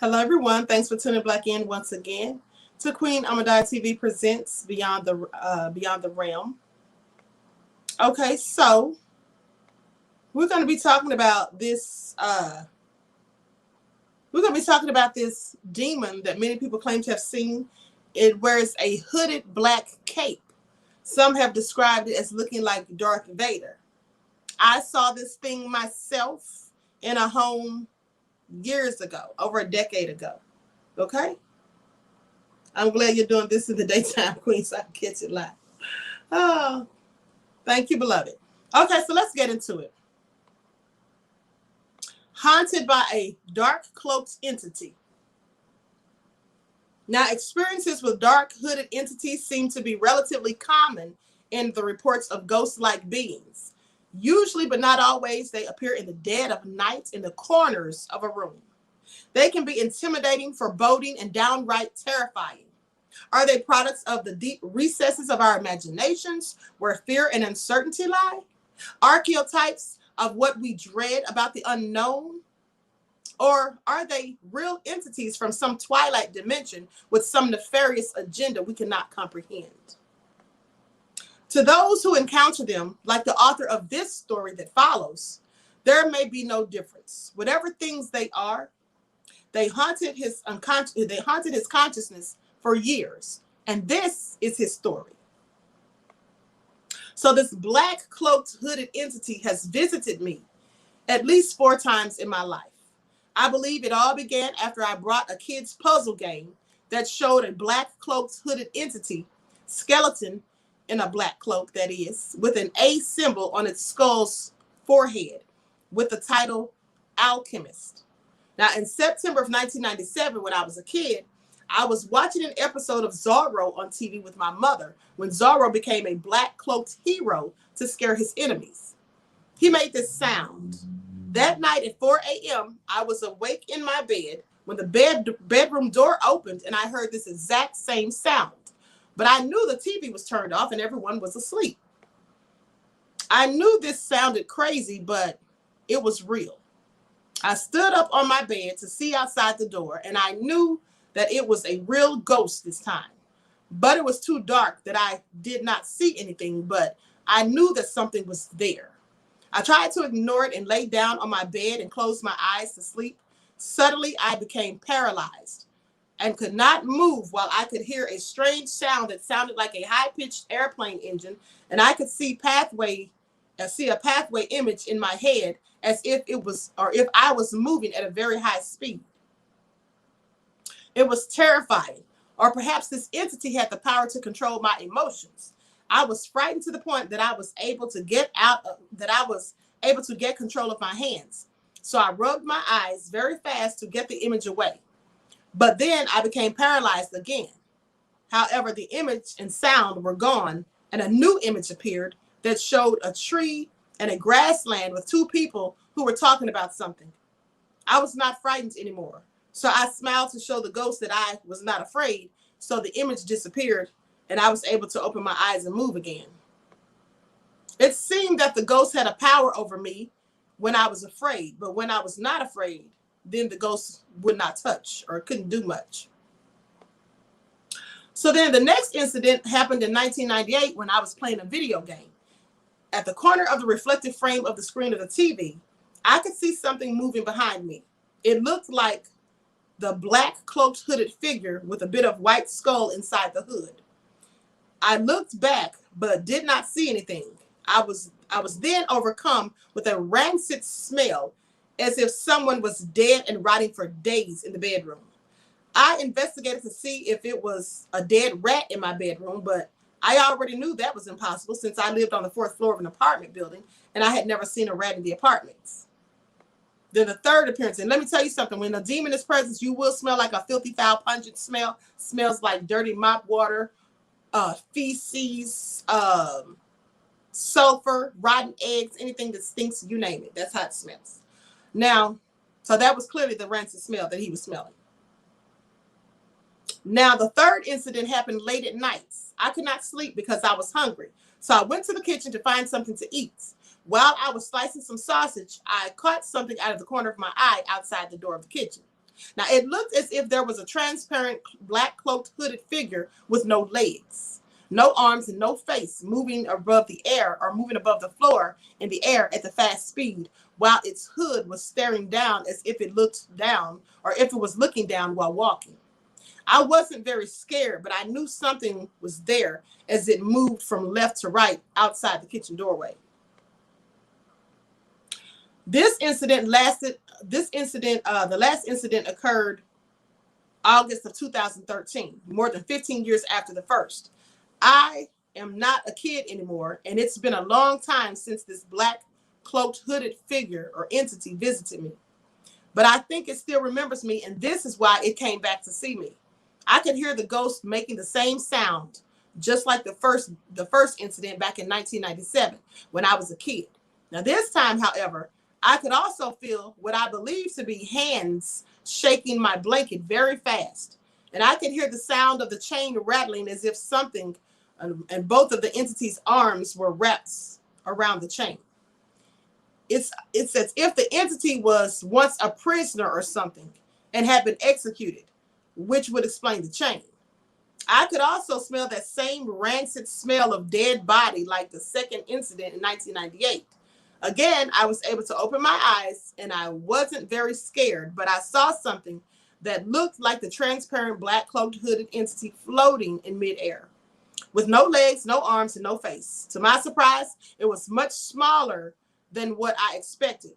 Hello, everyone. Thanks for tuning back in once again to Queen Ahmadiyyah TV presents Beyond the Realm. Okay, so we're going to be talking about this. We're going to be talking about this demon that many people claim to have seen. It wears a hooded black cape. Some have described it as looking like Darth Vader. I saw this thing myself in a home years ago, over a decade ago. Okay? I'm glad you're doing this in the daytime, Queen, so I can catch it live. Oh, thank you, beloved. Okay, so let's get into it. Haunted by a dark cloaked entity. Now, experiences with dark hooded entities seem to be relatively common in the reports of ghost-like beings. Usually, but not always, they appear in the dead of night in the corners of a room. They can be intimidating, foreboding, and downright terrifying. Are they products of the deep recesses of our imaginations where fear and uncertainty lie? Archetypes of what we dread about the unknown? Or are they real entities from some twilight dimension with some nefarious agenda we cannot comprehend? To those who encounter them, like the author of this story that follows, there may be no difference. Whatever things they are, they haunted his consciousness for years, and this is his story. So this black cloaked hooded entity has visited me at least 4 times in my life. I believe it all began after I brought a kid's puzzle game that showed a black cloaked hooded entity, skeleton in a black cloak that is, with an A symbol on its skull's forehead with the title Alchemist. Now, in September of 1997, when I was a kid, I was watching an episode of Zorro on TV with my mother when Zorro became a black cloaked hero to scare his enemies. He made this sound. That night at 4 a.m., I was awake in my bed when the bedroom door opened and I heard this exact same sound. But I knew the TV was turned off and everyone was asleep. I knew this sounded crazy, but it was real. I stood up on my bed to see outside the door, and I knew that it was a real ghost this time. But it was too dark that I did not see anything, but I knew that something was there. I tried to ignore it and lay down on my bed and closed my eyes to sleep. Suddenly, I became paralyzed and could not move while I could hear a strange sound that sounded like a high-pitched airplane engine, and I could see a pathway image in my head as if if I was moving at a very high speed. It was terrifying, or perhaps this entity had the power to control my emotions. I was frightened to the point that I was able to get control of my hands. So I rubbed my eyes very fast to get the image away. But then I became paralyzed again. However, the image and sound were gone, and a new image appeared that showed a tree and a grassland with 2 people who were talking about something. I was not frightened anymore. So I smiled to show the ghost that I was not afraid. So the image disappeared and I was able to open my eyes and move again. It seemed that the ghost had a power over me when I was afraid, but when I was not afraid, then the ghost would not touch or couldn't do much. So then the next incident happened in 1998 when I was playing a video game. At the corner of the reflective frame of the screen of the TV, I could see something moving behind me. It looked like the black cloaked hooded figure with a bit of white skull inside the hood. I looked back, but did not see anything. I was then overcome with a rancid smell as if someone was dead and rotting for days in the bedroom. I investigated to see if it was a dead rat in my bedroom, but I already knew that was impossible since I lived on the 4th floor of an apartment building and I had never seen a rat in the apartments. Then the third appearance, and let me tell you something, when a demon is present, you will smell like a filthy, foul, pungent smell. Smells like dirty mop water, feces, sulfur, rotten eggs, anything that stinks, you name it. That's how it smells. Now, so that was clearly the rancid smell that he was smelling. Now, the third incident happened late at night. I could not sleep because I was hungry. So I went to the kitchen to find something to eat. While I was slicing some sausage, I caught something out of the corner of my eye outside the door of the kitchen. Now, it looked as if there was a transparent black cloaked hooded figure with no legs, no arms, and no face, moving above the air or moving above the floor in the air at the fast speed, while its hood was staring down as if it looked down or if it was looking down while walking. I wasn't very scared, but I knew something was there as it moved from left to right outside the kitchen doorway. The last incident occurred August of 2013, more than 15 years after the first. I am not a kid anymore, and it's been a long time since this black cloaked hooded figure or entity visited me. But I think it still remembers me, and this is why it came back to see me. I could hear the ghost making the same sound, just like the first incident back in 1997 when I was a kid. Now this time, however, I could also feel what I believe to be hands shaking my blanket very fast. And I could hear the sound of the chain rattling as if something, and both of the entity's arms were wrapped around the chain. It's as if the entity was once a prisoner or something and had been executed, which would explain the chain. I could also smell that same rancid smell of dead body like the second incident in 1998. Again, I was able to open my eyes and I wasn't very scared, but I saw something that looked like the transparent black cloaked hooded entity floating in midair with no legs, no arms, and no face. To my surprise, it was much smaller than what I expected.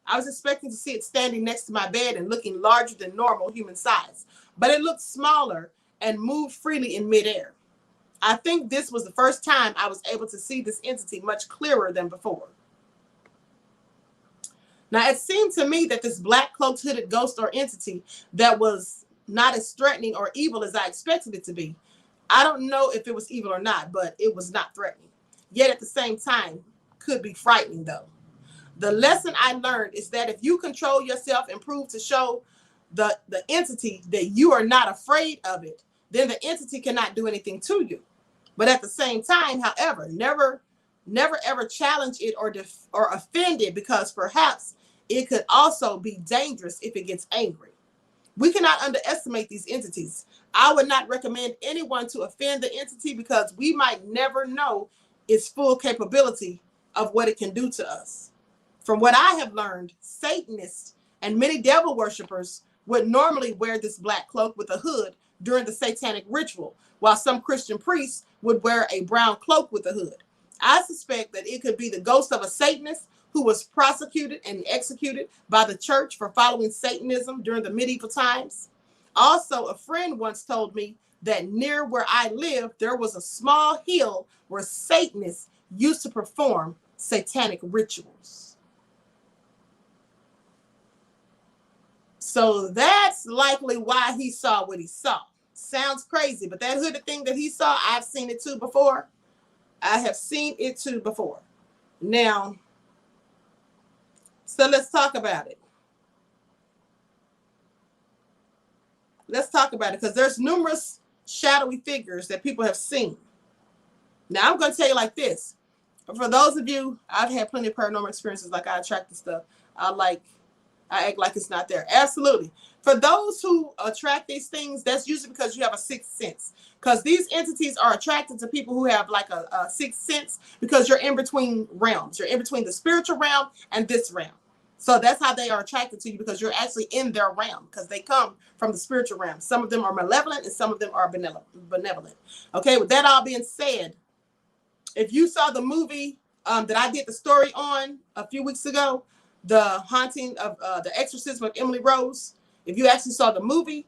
I was expecting to see it standing next to my bed and looking larger than normal human size, but it looked smaller and moved freely in midair. I think this was the first time I was able to see this entity much clearer than before. Now, it seemed to me that this black cloaked hooded ghost or entity that was not as threatening or evil as I expected it to be. I don't know if it was evil or not, but it was not threatening. Yet at the same time, could be frightening though. The lesson I learned is that if you control yourself and prove to show the entity that you are not afraid of it, then the entity cannot do anything to you. But at the same time, however, never ever challenge it or offend it, because perhaps it could also be dangerous if it gets angry. We cannot underestimate these entities. I would not recommend anyone to offend the entity because we might never know its full capability of what it can do to us. From what I have learned, Satanists and many devil worshippers would normally wear this black cloak with a hood during the satanic ritual, while some Christian priests would wear a brown cloak with a hood. I suspect that it could be the ghost of a Satanist who was prosecuted and executed by the church for following Satanism during the medieval times. Also, a friend once told me that near where I live, there was a small hill where Satanists used to perform satanic rituals. So that's likely why he saw what he saw. Sounds crazy, but that hooded thing that he saw, I've seen it too before. I have seen it too before. Now, so let's talk about it. Let's talk about it because there's numerous shadowy figures that people have seen. Now, I'm going to tell you like this. For those of you, I've had plenty of paranormal experiences, like I attract the stuff. I act like it's not there. Absolutely. For those who attract these things, that's usually because you have a sixth sense. Because these entities are attracted to people who have like a sixth sense, because you're in between realms. You're in between the spiritual realm and this realm. So that's how they are attracted to you, because you're actually in their realm, because they come from the spiritual realm. Some of them are malevolent and some of them are benevolent. Okay, with that all being said, if you saw the movie that I did the story on a few weeks ago, The Haunting of the Exorcism of Emily Rose, if you actually saw the movie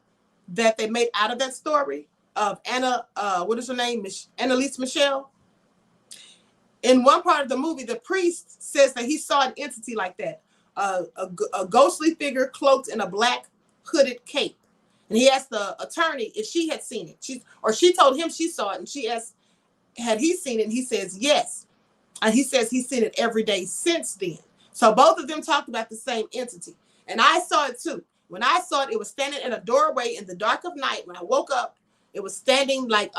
that they made out of that story of Anna, what is her name? Annalise Michelle. In one part of the movie, the priest says that he saw an entity like that, a ghostly figure cloaked in a black hooded cape. And he asked the attorney if she had seen it. She told him she saw it, and she asked, had he seen it? And he says, yes. And he says he's seen it every day since then. So both of them talked about the same entity. And I saw it too. When I saw it, it was standing in a doorway in the dark of night. When I woke up, it was standing like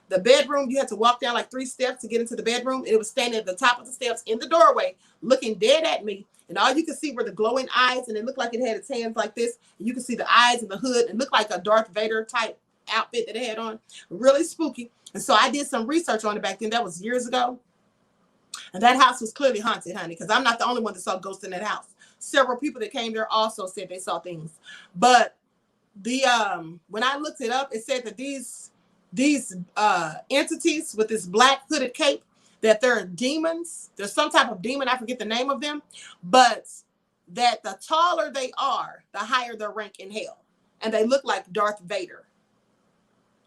The bedroom, you had to walk down like 3 steps to get into the bedroom. And it was standing at the top of the steps in the doorway, looking dead at me. And all you could see were the glowing eyes, and it looked like it had its hands like this. And you could see the eyes and the hood. It looked like a Darth Vader type outfit that it had on. Really spooky. And so I did some research on it back then. That was years ago. And that house was clearly haunted, honey, because I'm not the only one that saw ghosts in that house. Several people that came there also said they saw things. But the when I looked it up, it said that these entities with this black hooded cape, that they're demons. There's some type of demon, I forget the name of them, but that the taller they are, the higher their rank in hell. And they look like Darth Vader.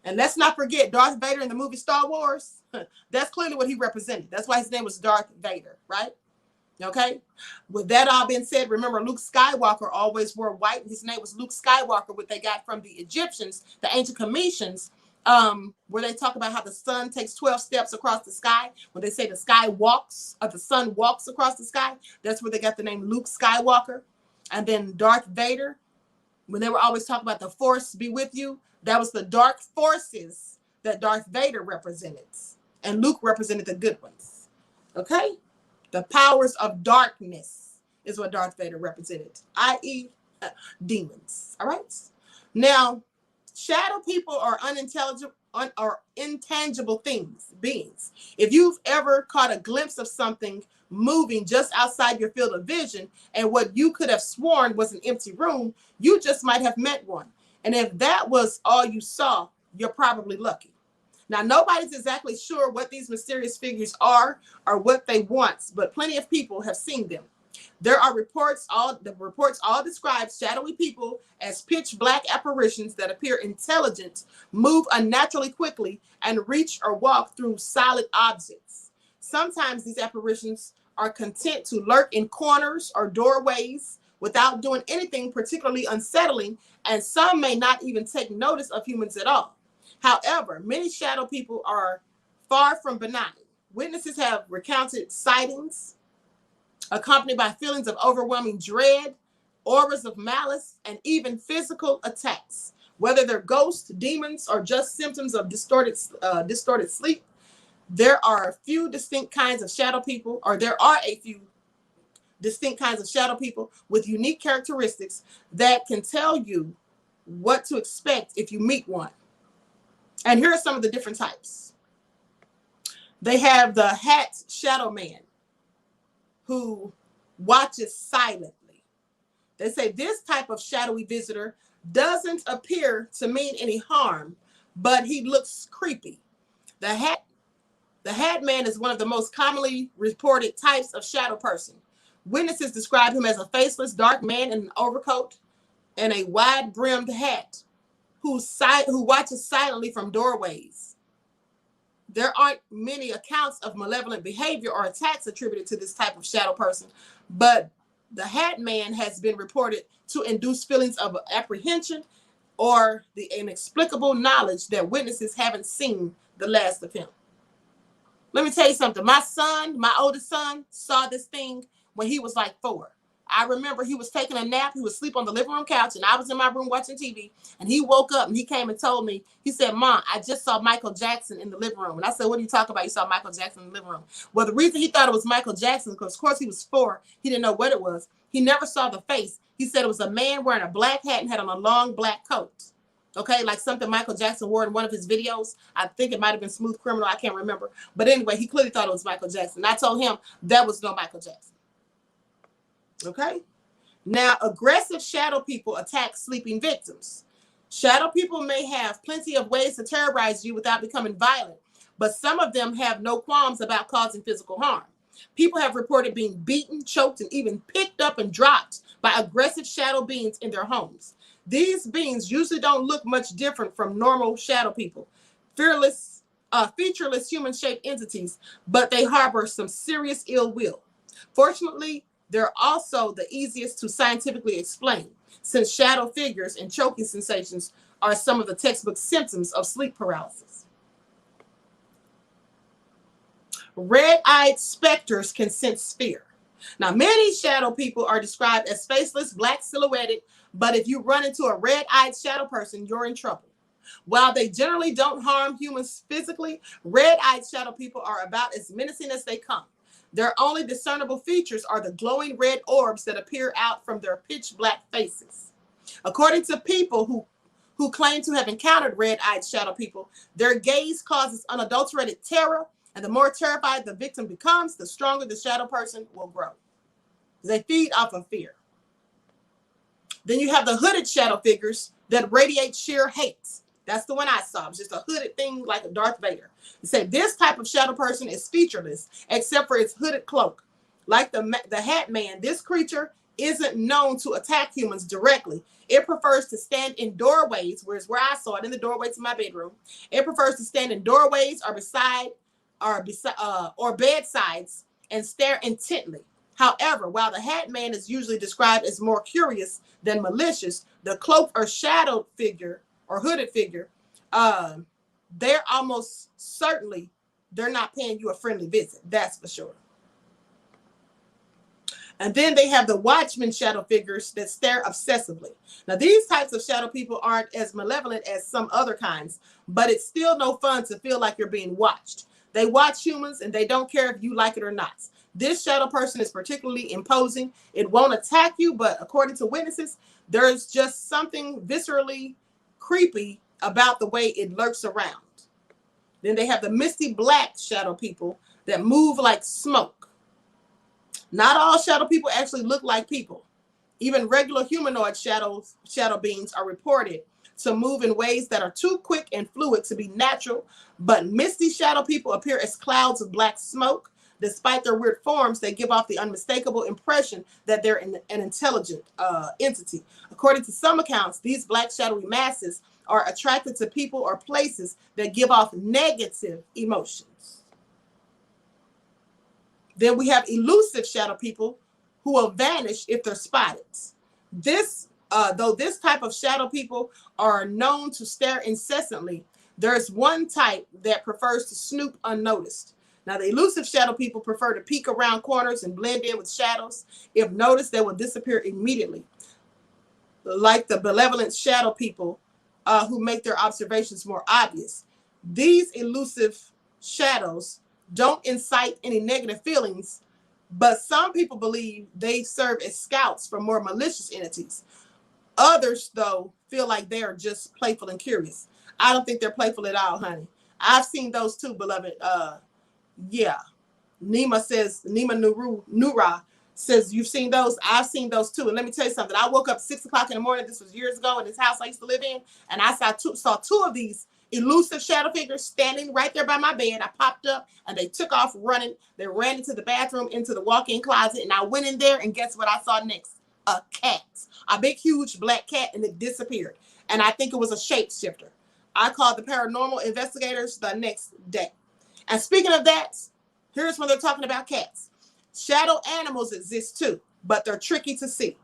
And let's not forget Darth Vader in the movie Star Wars. That's clearly what he represented. That's why his name was Darth Vader, right? Okay. With that all being said, remember Luke Skywalker always wore white. His name was Luke Skywalker, what they got from the Egyptians, the ancient Cometians, where they talk about how the sun takes 12 steps across the sky. When they say the sky walks, or the sun walks across the sky, that's where they got the name Luke Skywalker. And then Darth Vader, when they were always talking about the force be with you, that was the dark forces that Darth Vader represented. And Luke represented the good ones. Okay? The powers of darkness is what Darth Vader represented, i.e. demons. All right? Now, shadow people are unintelligible or intangible beings. If you've ever caught a glimpse of something moving just outside your field of vision, and what you could have sworn was an empty room, you just might have met one. And if that was all you saw, you're probably lucky. Now, nobody's exactly sure what these mysterious figures are or what they want, but plenty of people have seen them. There are reports all describe shadowy people as pitch black apparitions that appear intelligent, move unnaturally quickly, and reach or walk through solid objects. Sometimes these apparitions are content to lurk in corners or doorways without doing anything particularly unsettling, and some may not even take notice of humans at all. However, many shadow people are far from benign. Witnesses have recounted sightings accompanied by feelings of overwhelming dread, auras of malice, and even physical attacks. Whether they're ghosts, demons, or just symptoms of distorted sleep, there are a few distinct kinds of shadow people, or there are a few distinct kinds of shadow people with unique characteristics that can tell you what to expect if you meet one. And here are some of the different types. They have the hat shadow man, who watches silently. They say this type of shadowy visitor doesn't appear to mean any harm, but he looks creepy. The hat man is one of the most commonly reported types of shadow person. Witnesses describe him as a faceless, dark man in an overcoat and a wide-brimmed hat who watches silently from doorways. There aren't many accounts of malevolent behavior or attacks attributed to this type of shadow person, but the hat man has been reported to induce feelings of apprehension or the inexplicable knowledge that witnesses haven't seen the last of him. Let me tell you something. My oldest son, saw this thing when he was like 4. I remember he was taking a nap. He was asleep on the living room couch, and I was in my room watching TV, and he woke up and he came and told me, he said, "Mom, I just saw Michael Jackson in the living room." And I said, "What are you talking about? You saw Michael Jackson in the living room?" Well, the reason he thought it was Michael Jackson, because of course he was 4, he didn't know what it was. He never saw the face. He said it was a man wearing a black hat and had on a long black coat. Okay, like something Michael Jackson wore in one of his videos. I think it might have been Smooth Criminal. I can't remember. But anyway, he clearly thought it was Michael Jackson. I told him that was no Michael Jackson. Okay? Now, aggressive shadow people attack sleeping victims. Shadow people may have plenty of ways to terrorize you without becoming violent, but some of them have no qualms about causing physical harm. People have reported being beaten, choked, and even picked up and dropped by aggressive shadow beings in their homes. These beings usually don't look much different from normal shadow people, fearless, featureless human-shaped entities, but they harbor some serious ill will. Fortunately, they're also the easiest to scientifically explain, since shadow figures and choking sensations are some of the textbook symptoms of sleep paralysis. Red-eyed specters can sense fear. Now, many shadow people are described as faceless, black silhouetted, but if you run into a red-eyed shadow person, you're in trouble. While they generally don't harm humans physically, red-eyed shadow people are about as menacing as they come. Their only discernible features are the glowing red orbs that appear out from their pitch black faces. According to people who claim to have encountered red-eyed shadow people, their gaze causes unadulterated terror, and the more terrified the victim becomes, the stronger the shadow person will grow. They feed off of fear. Then you have the hooded shadow figures that radiate sheer hate. That's the one I saw. It's just a hooded thing like a Darth Vader. It said this type of shadow person is featureless except for its hooded cloak. Like the Hat Man, this creature isn't known to attack humans directly. It prefers to stand in doorways, where I saw it, in the doorway to my bedroom. It prefers to stand in doorways or bedsides and stare intently. However, while the Hat Man is usually described as more curious than malicious, the cloaked or shadowed figure or hooded figure, they're almost certainly, they're not paying you a friendly visit. That's for sure. And then they have the Watchmen shadow figures that stare obsessively. Now, these types of shadow people aren't as malevolent as some other kinds, but it's still no fun to feel like you're being watched. They watch humans and they don't care if you like it or not. This shadow person is particularly imposing. It won't attack you, but according to witnesses, there's just something viscerally creepy about the way it lurks around. Then they have the misty black shadow people that move like smoke. Not all shadow people actually look like people. Even regular humanoid shadow beings are reported to move in ways that are too quick and fluid to be natural, but misty shadow people appear as clouds of black smoke. Despite their weird forms, they give off the unmistakable impression that they're an intelligent entity. According to some accounts, these black shadowy masses are attracted to people or places that give off negative emotions. Then we have elusive shadow people who will vanish if they're spotted. Though this type of shadow people are known to stare incessantly, there's one type that prefers to snoop unnoticed. Now, the elusive shadow people prefer to peek around corners and blend in with shadows. If noticed, they will disappear immediately. Like the benevolent shadow people who make their observations more obvious. These elusive shadows don't incite any negative feelings, but some people believe they serve as scouts for more malicious entities. Others, though, feel like they are just playful and curious. I don't think they're playful at all, honey. I've seen those too, beloved. Yeah. Nima Nura says, you've seen those? I've seen those too. And let me tell you something. I woke up 6 o'clock in the morning. This was years ago in this house I used to live in. And I saw two of these elusive shadow figures standing right there by my bed. I popped up and they took off running. They ran into the bathroom, into the walk-in closet. And I went in there and guess what I saw next? A cat. A big, huge black cat, and it disappeared. And I think it was a shapeshifter. I called the paranormal investigators the next day. And speaking of that, here's when they're talking about cats. Shadow animals exist too, but they're tricky to see.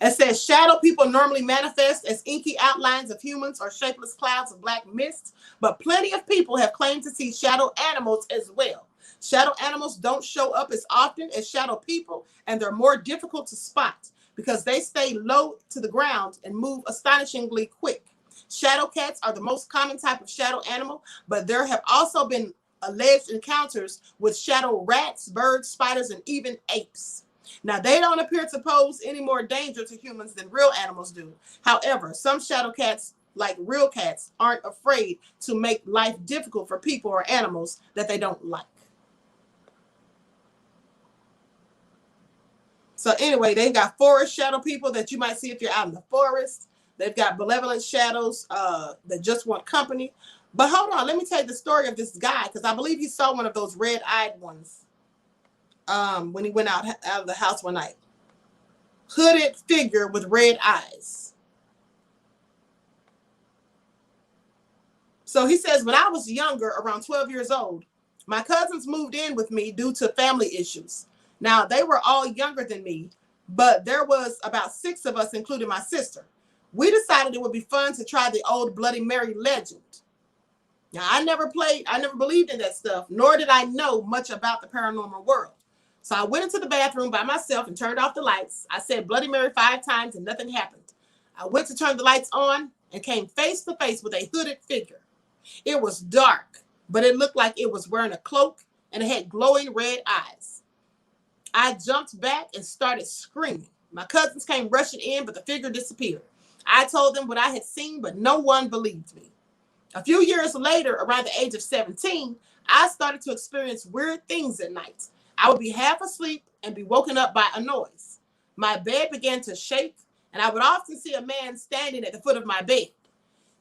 It says shadow people normally manifest as inky outlines of humans or shapeless clouds of black mist, but plenty of people have claimed to see shadow animals as well. Shadow animals don't show up as often as shadow people, and they're more difficult to spot because they stay low to the ground and move astonishingly quick. Shadow cats are the most common type of shadow animal, but there have also been alleged encounters with shadow rats, birds, spiders, and even apes. Now, they don't appear to pose any more danger to humans than real animals do. However, some shadow cats, like real cats, aren't afraid to make life difficult for people or animals that they don't like. So anyway, they've got forest shadow people that you might see if you're out in the forest. They've got benevolent shadows that just want company. But hold on, let me tell you the story of this guy, because I believe he saw one of those red-eyed ones when he went out of the house one night. Hooded figure with red eyes. So he says, when I was younger, around 12 years old, my cousins moved in with me due to family issues. Now, they were all younger than me, but there was about 6 of us, including my sister. We decided it would be fun to try the old Bloody Mary legend. Now, I never believed in that stuff, nor did I know much about the paranormal world. So I went into the bathroom by myself and turned off the lights. I said Bloody Mary 5 times and nothing happened. I went to turn the lights on and came face to face with a hooded figure. It was dark, but it looked like it was wearing a cloak and it had glowing red eyes. I jumped back and started screaming. My cousins came rushing in, but the figure disappeared. I told them what I had seen, but no one believed me. A few years later, around the age of 17, I started to experience weird things at night. I would be half asleep and be woken up by a noise. My bed began to shake, and I would often see a man standing at the foot of my bed.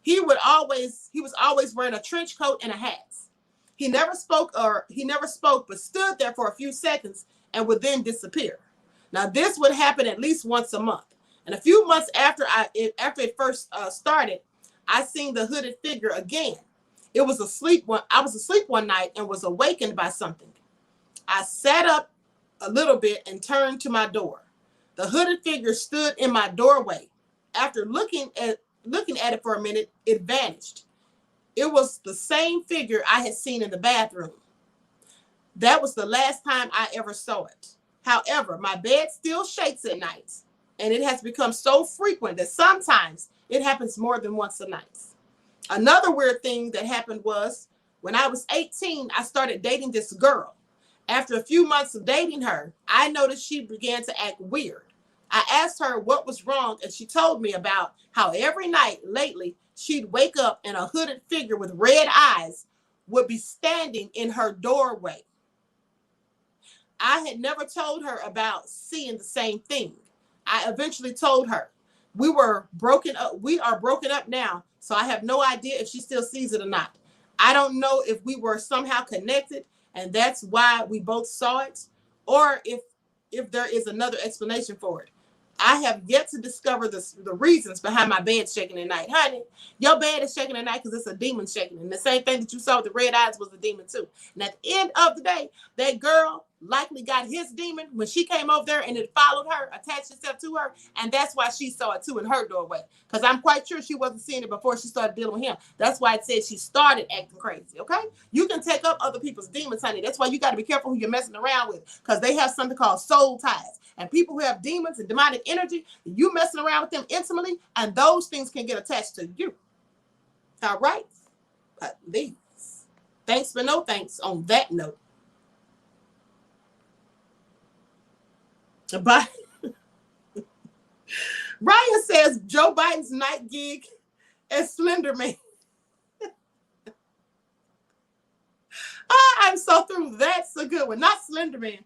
He was always wearing a trench coat and a hat. He never spoke, but stood there for a few seconds and would then disappear. Now, this would happen at least once a month. And a few months after it first started, I seen the hooded figure again. I was asleep one night and was awakened by something. I sat up a little bit and turned to my door. The hooded figure stood in my doorway. After looking at it for a minute, it vanished. It was the same figure I had seen in the bathroom. That was the last time I ever saw it. However, my bed still shakes at night, and it has become so frequent that sometimes it happens more than once a night. Another weird thing that happened was when I was 18, I started dating this girl. After a few months of dating her, I noticed she began to act weird. I asked her what was wrong, and she told me about how every night lately she'd wake up and a hooded figure with red eyes would be standing in her doorway. I had never told her about seeing the same thing. I eventually told her. We are broken up now, so I have no idea if she still sees it or not. I don't know if we were somehow connected and that's why we both saw it, or if there is another explanation for it. I have yet to discover the reasons behind my bed shaking at night. Honey, your bed is shaking at night because it's a demon shaking. And the same thing that you saw with the red eyes was a demon too. And at the end of the day, that girl likely got his demon when she came over there and it followed her, attached itself to her. And that's why she saw it too in her doorway. Because I'm quite sure she wasn't seeing it before she started dealing with him. That's why it said she started acting crazy, okay? You can take up other people's demons, honey. That's why you got to be careful who you're messing around with, because they have something called soul ties. And people who have demons and demonic energy, you messing around with them intimately, and those things can get attached to you. All right? But these. Thanks but no thanks on that note. But Ryan says Joe Biden's night gig as Slender Man. I'm so through. That's a good one. Not Slender Man.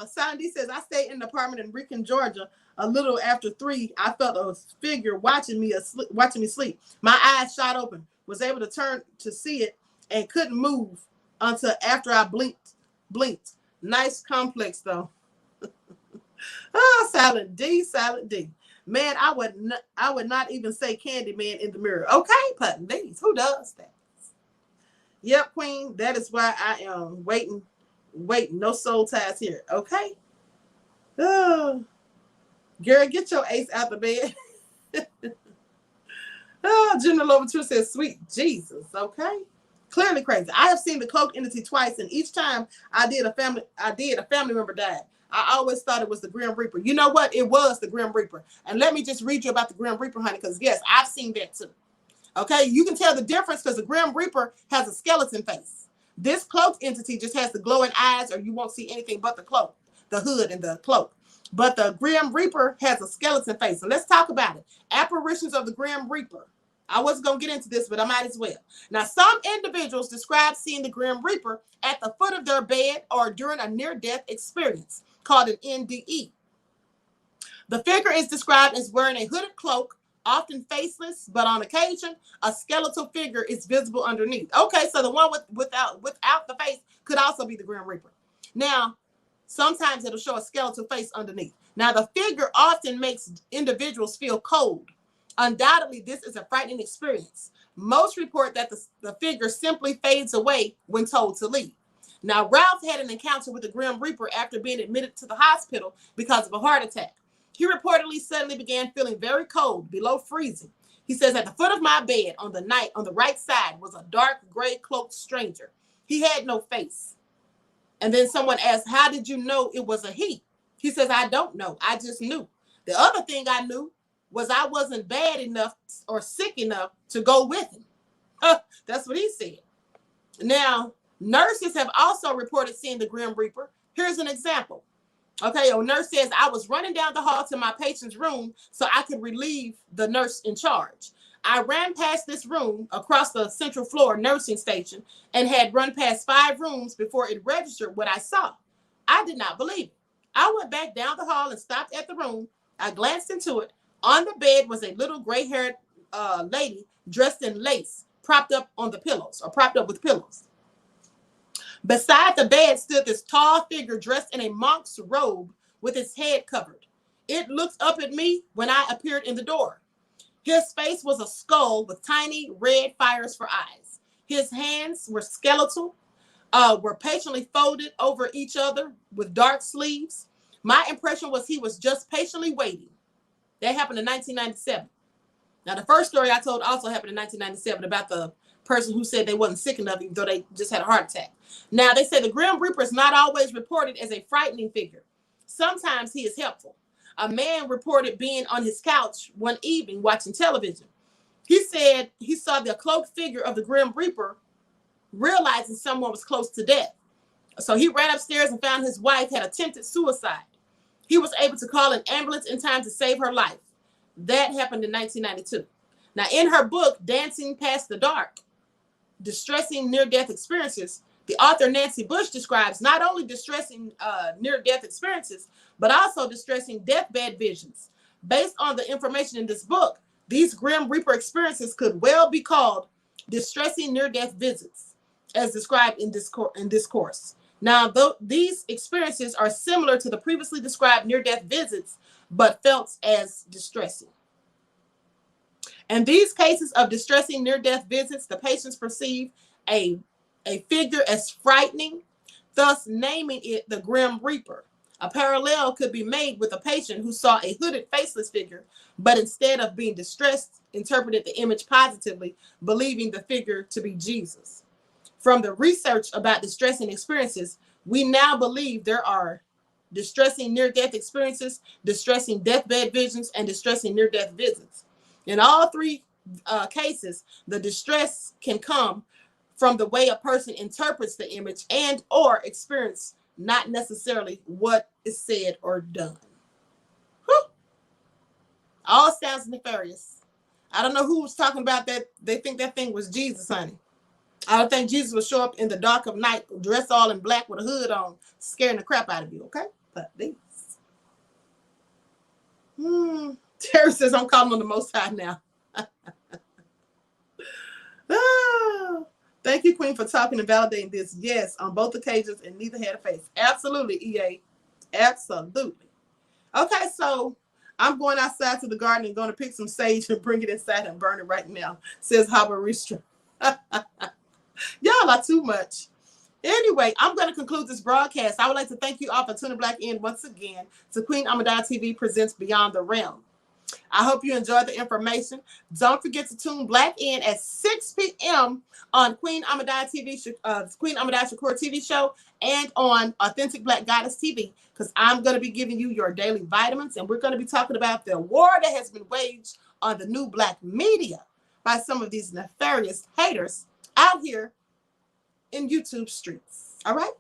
Sandy says, I stayed in an apartment in Rincon, Georgia. A little after 3, I felt a figure watching me sleep. My eyes shot open, was able to turn to see it, and couldn't move until after I blinked. Nice complex though. Silent D. Man, I would not even say Candyman in the mirror. Okay, Puttin' these. Who does that? Yep, Queen. That is why I am waiting. No soul ties here. Okay. Oh, girl, get your ace out the bed. General Overture says, sweet Jesus. Okay. Clearly crazy. I have seen the cloaked entity twice, and each time a family member died. I always thought it was the Grim Reaper. You know what? It was the Grim Reaper. And let me just read you about the Grim Reaper, honey, because yes, I've seen that too. Okay, you can tell the difference because the Grim Reaper has a skeleton face. This cloaked entity just has the glowing eyes, or you won't see anything but the cloak, the hood and the cloak. But the Grim Reaper has a skeleton face. And let's talk about it. Apparitions of the Grim Reaper. I wasn't going to get into this, but I might as well. Now, some individuals describe seeing the Grim Reaper at the foot of their bed or during a near-death experience called an NDE. The figure is described as wearing a hooded cloak, often faceless, but on occasion, a skeletal figure is visible underneath. Okay, so the one without the face could also be the Grim Reaper. Now, sometimes it'll show a skeletal face underneath. Now, the figure often makes individuals feel cold. Undoubtedly, this is a frightening experience. Most report that the figure simply fades away when told to leave. Now, Ralph had an encounter with the Grim Reaper after being admitted to the hospital because of a heart attack. He reportedly suddenly began feeling very cold, below freezing. He says, at the foot of my bed on the right side was a dark gray cloaked stranger. He had no face. And then someone asked, how did you know it was a he? He says, I don't know. I just knew. The other thing I knew was I wasn't bad enough or sick enough to go with him. That's what he said. Now, nurses have also reported seeing the Grim Reaper. Here's an example. Okay, a nurse says, I was running down the hall to my patient's room so I could relieve the nurse in charge. I ran past this room across the central floor nursing station and had run past 5 rooms before it registered what I saw. I did not believe it. I went back down the hall and stopped at the room. I glanced into it. On the bed was a little gray-haired lady dressed in lace, propped up with pillows. Beside the bed stood this tall figure dressed in a monk's robe with his head covered. It looked up at me when I appeared in the door. His face was a skull with tiny red fires for eyes. His hands were skeletal, were patiently folded over each other with dark sleeves. My impression was he was just patiently waiting. That happened in 1997. Now, the first story I told also happened in 1997 about the person who said they wasn't sick enough, even though they just had a heart attack. Now, they say the Grim Reaper is not always reported as a frightening figure. Sometimes he is helpful. A man reported being on his couch one evening watching television. He said he saw the cloaked figure of the Grim Reaper, realizing someone was close to death. So he ran upstairs and found his wife had attempted suicide. He was able to call an ambulance in time to save her life. That happened in 1992. Now, in her book, Dancing Past the Dark, Distressing Near-Death Experiences, the author Nancy Bush describes not only distressing near-death experiences, but also distressing deathbed visions. Based on the information in this book, these Grim Reaper experiences could well be called distressing near-death visits, as described in this course. Now, these experiences are similar to the previously described near-death visits, but felt as distressing. In these cases of distressing near-death visits, the patients perceive a figure as frightening, thus naming it the Grim Reaper. A parallel could be made with a patient who saw a hooded, faceless figure, but instead of being distressed, interpreted the image positively, believing the figure to be Jesus. From the research about distressing experiences, we now believe there are distressing near-death experiences, distressing deathbed visions, and distressing near-death visits. In all 3 cases, the distress can come from the way a person interprets the image and or experience, not necessarily what is said or done. Whew. All sounds nefarious. I don't know who was talking about that. They think that thing was Jesus, honey. I don't think Jesus would show up in the dark of night, dressed all in black with a hood on, scaring the crap out of you, okay? But these. Terry says, I'm calling on the Most High now. Thank you, Queen, for talking and validating this. Yes, on both occasions, and neither had a face. Absolutely, EA. Absolutely. Okay, so I'm going outside to the garden and going to pick some sage and bring it inside and burn it right now, says Habaristra. Y'all are too much. Anyway, I'm going to conclude this broadcast. I would like to thank you all for tuning black in once again to Queen Ahmadiyyah TV Presents Beyond the Realm. I hope you enjoyed the information. Don't forget to tune black in at 6 p.m. on Queen Ahmadiyyah TV, Queen Ahmadiyyah Shakur TV show, and on Authentic Black Goddess TV, because I'm going to be giving you your daily vitamins, and we're going to be talking about the war that has been waged on the new black media by some of these nefarious haters out here in YouTube streets. All right?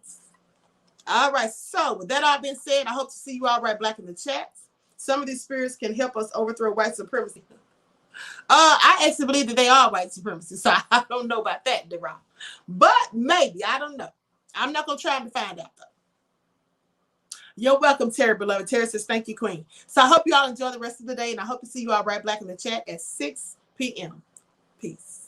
All right. So with that all being said, I hope to see you all right black in the chats. Some of these spirits can help us overthrow white supremacy. I actually believe that they are white supremacy, so I don't know about that, Dara. But maybe, I don't know. I'm not going to try to find out, though. You're welcome, Terry, beloved. Terry says, thank you, Queen. So I hope you all enjoy the rest of the day, and I hope to see you all right black in the chat at 6 p.m. Peace.